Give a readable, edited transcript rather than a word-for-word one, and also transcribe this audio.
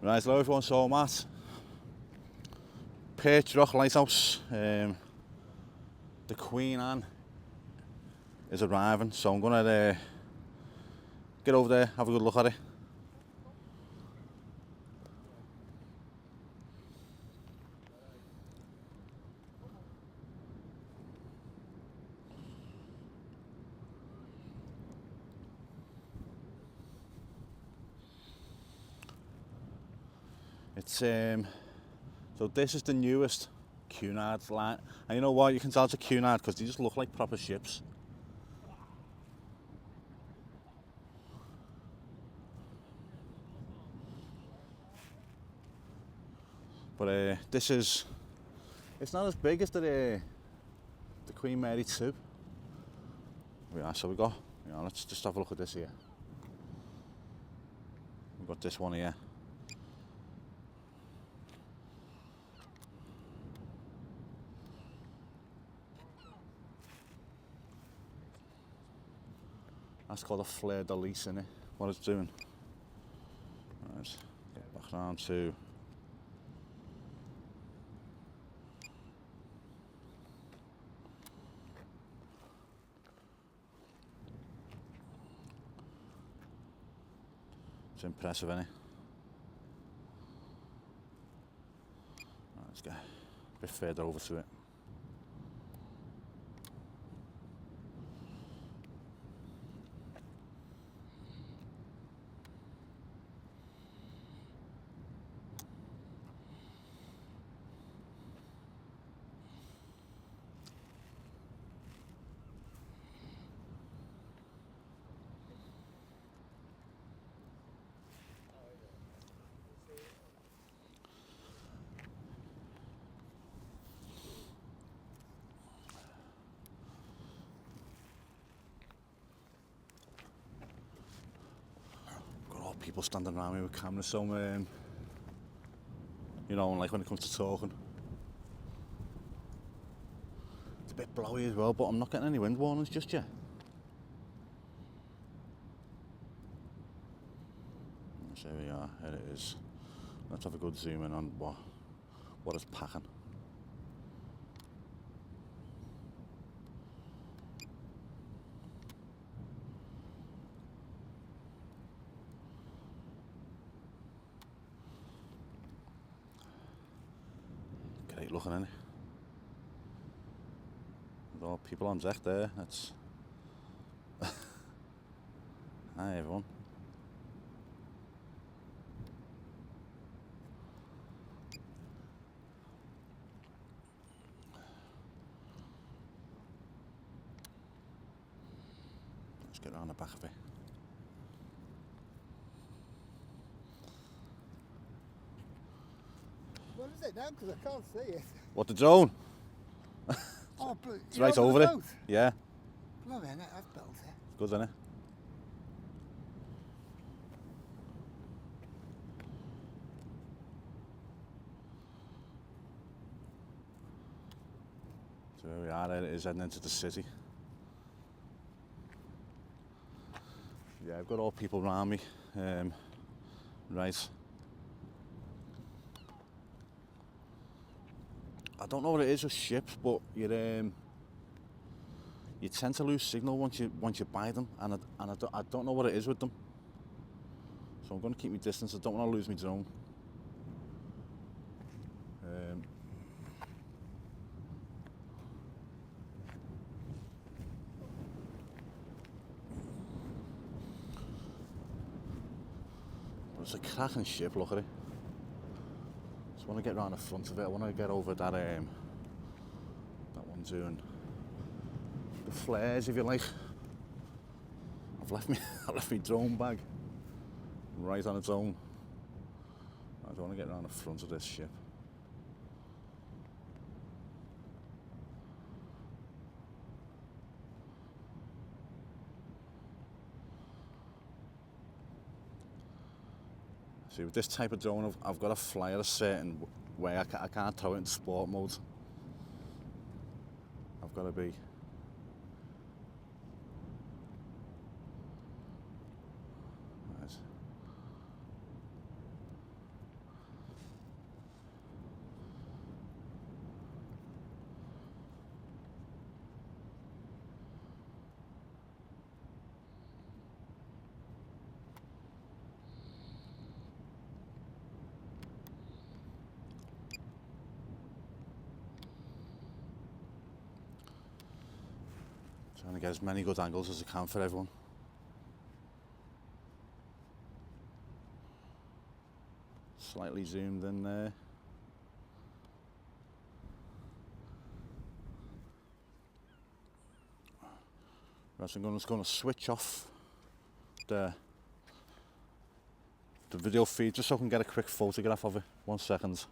Right, hello everyone, so I'm at Perch Rock Lighthouse. The Queen Anne is arriving, so I'm gonna get over there, have a good look at it. It's so this is the newest Cunard line, and you know what? You can tell it's a Cunard because they just look like proper ships. But this is, it's not as big as the Queen Mary 2. Yeah, so we got, let's just have a look at this here. We've got this one here. That's called a flare de lis, innit? What it's doing. Right, get back round to it's impressive, innit? Right, let's get a bit further over to it. People standing around me with cameras, so you know, like when it comes to talking. It's a bit blowy as well, but I'm not getting any wind warnings just yet. So here we are, here it is. Let's have a good zoom in on what it's packing. Great looking, isn't it? With all people on deck there, that's... Hi everyone. Let's get around the back of it. What is it now? Because I can't see it. What, the drone? Oh, it's right over it. Yeah. Bloody hell, that's built it. Good, isn't it? So here we are, there it is, heading into the city. Yeah, I've got all people around me. Right. I don't know what it is with ships, but you tend to lose signal once you buy them, and I don't know what it is with them. So I'm going to keep my distance. I don't want to lose my drone. It's a cracking ship, look at it. Just want to get around the front of it. I want to get over that that one doing the flares, if you like. I left me drone bag right on its own. I just want to get around the front of this ship. See, with this type of drone, I've got to fly at a certain way. I can't throw it in sport mode. I've got to be... Right. Trying to get as many good angles as I can for everyone. Slightly zoomed in there. Right, so I'm just going to switch off the video feed just so I can get a quick photograph of it. 1 second.